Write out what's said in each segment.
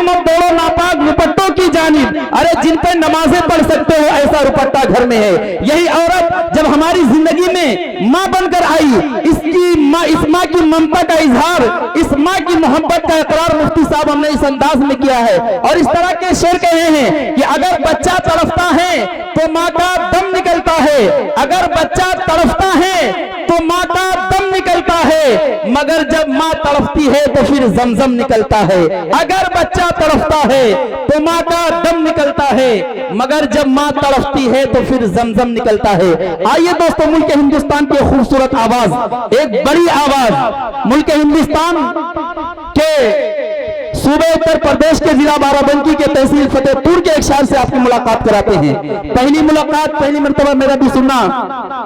मत दौड़ो नापाक दुपट्टों की जानिब, अरे जिन पर नमाजें पढ़ सकते हो ऐसा दुपट्टा घर में है। यही औरत जब हमारी जिंदगी में माँ बनकर आई, इस माँ की ममता का इजहार, इस माँ की मोहब्बत का इकरार मुफ्ती साहब हमने इस अंदाज में किया है। और इस तरह के शेर कहे हैं कि अगर बच्चा तड़पता है तो माँ का दम निकलता है, अगर बच्चा तड़पता है तो माँ का दम निकलता है, मगर जब माँ तड़पती है तो फिर जमजम निकलता है। अगर बच्चा तड़पता है तो माँ का दम निकलता है, मगर जब माँ तड़पती है तो फिर जमजम निकलता है। आइए दोस्तों, मुल्क हिंदुस्तान की खूबसूरत आवाज, एक बड़ी आवाज, मुल्क हिंदुस्तान के सूबे उत्तर प्रदेश के जिला बाराबंकी के तहसील फतेहपुर के एक शायर से आपकी मुलाकात कराते हैं। पहली मुलाकात, पहली मर्तबा मेरा भी सुनना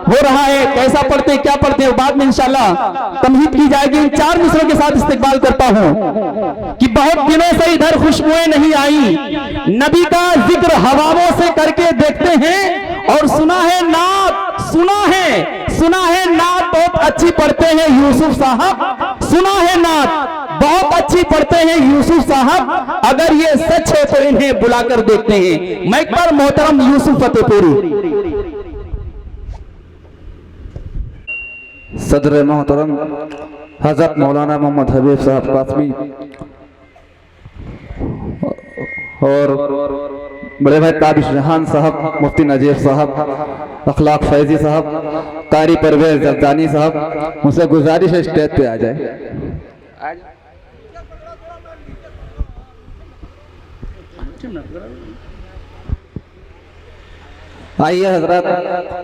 हो रहा है। कैसा पढ़ते हैं, क्या पढ़ते हैं, बाद में इंशाल्लाह तमहीद की जाएगी। इन 4 मिसरों के साथ इस्तेकबाल करता हूं कि बहुत दिनों से इधर खुशबुएं नहीं आई, नबी का जिक्र हवाओं से करके देखते हैं, और सुना है नात, सुना है नात बहुत अच्छी पढ़ते हैं यूसुफ साहब, सुना है नात बहुत अच्छी पढ़ते हैं यूसुफ साहब, अगर ये सच है तो इन्हें बुलाकर देखते हैं। माइक पर मोहतरम यूसुफ फतेहपुरी। सदर मोहतरम हजरत मौलाना मोहम्मद हबीब साहब कासमी और बड़े भाई काबिश जहान साहब, मुफ्ती नजीर साहब, अखलाक फैजी साहब, कारी परवेज जरदानी साहब, मुझसे गुजारिश है स्टेज पे आ जाए। आइए हजरत,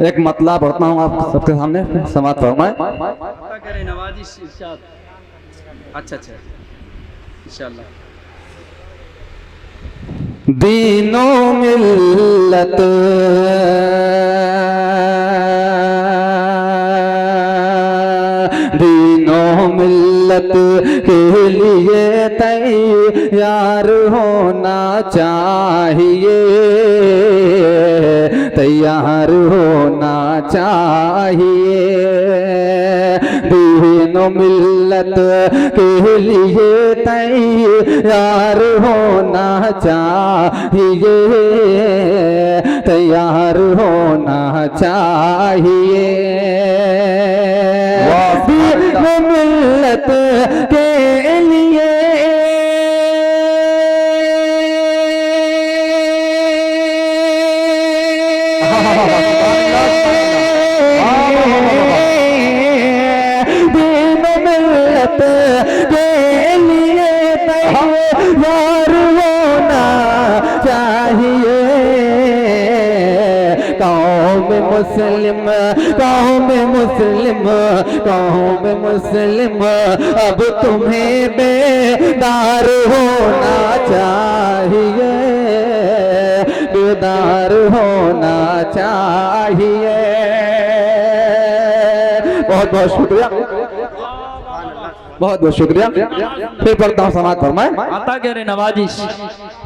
एक मतला पढ़ता हूँ आप सबके सामने, समात फरमाएं। अच्छा इंशाल्लाह। दीनो मिल्लत के लिए तैयार होना चाहिए, तैयार होना चाहिए। दीनो मिल्लत के लिए तैयार होना चाहिए, तैयार होना चाहिए। दीनो मिल्लत के लिए कौम मुस्लिम अब तुम्हें बेदार होना चाहिए, बेदार होना चाहिए। बहुत बहुत शुक्रिया, बहुत बहुत शुक्रिया। फिर पढ़ता हूँ समाज फरमाए। आता कह रहे नवाजिश।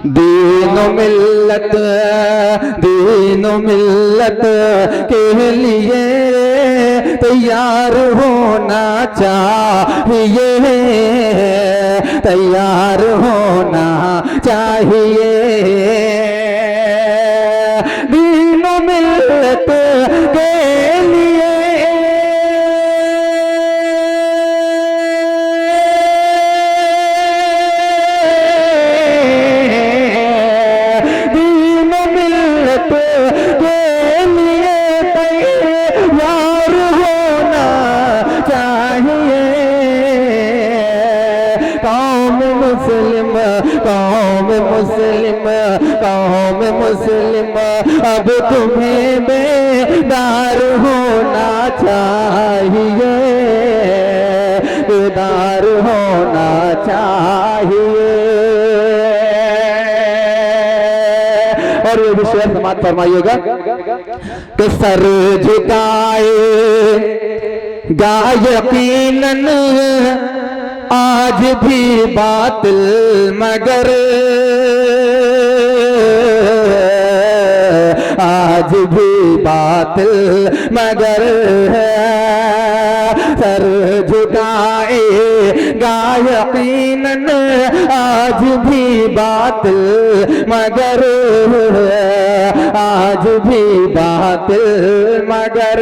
दीनो मिल्लत के लिए तैयार होना चाहिए, तैयार होना चाहिए। दीनो मिल्लत के लिए कौम मुस्लिम अब तुम्हें बेदार होना चाहिए, बेदार होना चाहिए। और ये भी शेर समाज फरमाइएगा कि सर झुकाए गा यकीनन आज भी बातिल, मगर आज भी बातिल मगर है। सर झुकाए गा यकीनन आज भी बातिल मगर, आज भी बातिल मगर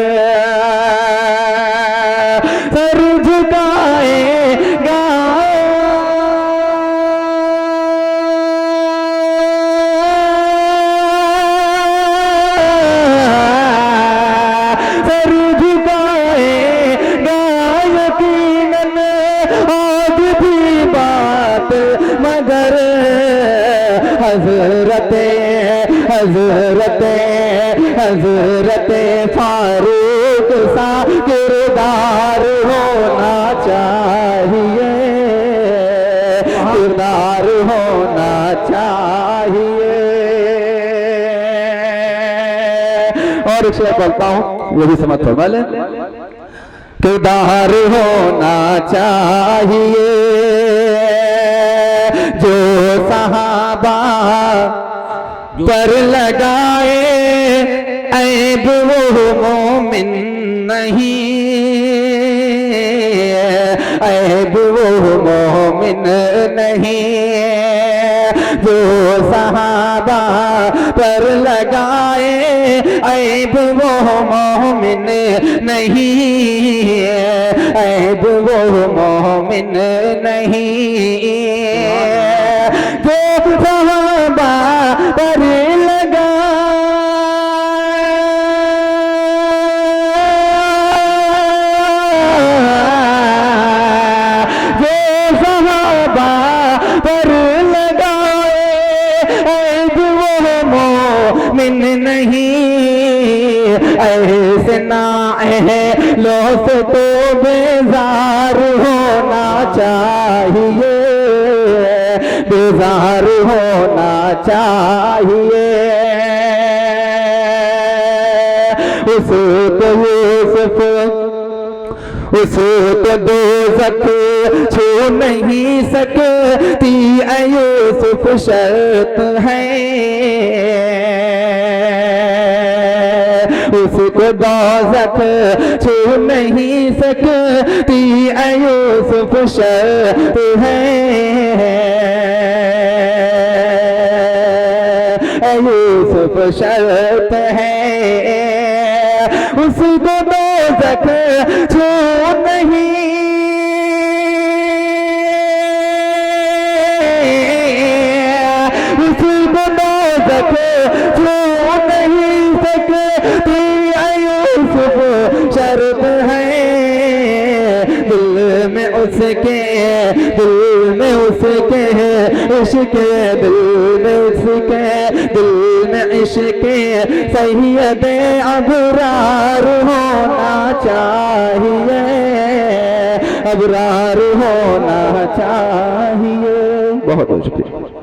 सर झुकाएगा। सर झुकाएगा यकीनन आज भी बात मगर हजरते हजरते हजरते फारूक सा किरदार होना चाहिए, किरदार होना चाहिए। और एक शेर बोलता हूँ, वो भी समझ फरमा ले। किरदार होना चाहिए जो सहाबा पर लगाए ऐब वो मोमिन नहीं, ऐब वो मोमिन नहीं। जो सहाबा पर लगाए ऐब वो मोमिन नहीं, ऐब वो मोमिन नहीं। जो सहाबा पर लगा जो सहाबा पर लगाए ऐब वो मोमिन नहीं। ऐसे ना लो से तो बेजार होना चाहिए, बेजार होना चाहिए। उसे तो यूसुफ उसे तो दोज़ख छू नहीं सकती ऐ यूसुफ शर्त है, उसको दोज़ख छू नहीं सकती ऐ यूसुफ शर्त है, ऐ यूसुफ शर्त है। उसको दोज़ख छू नहीं, उसको दोज़ख छू नहीं सकती ऐ यूसुफ शर्त है। दिल में उसके इश्क, दिल में उसके दिल में इश्क सैयद अबरार होना चाहिए, अबरार होना चाहिए। बहुत बहुत शुक्रिया।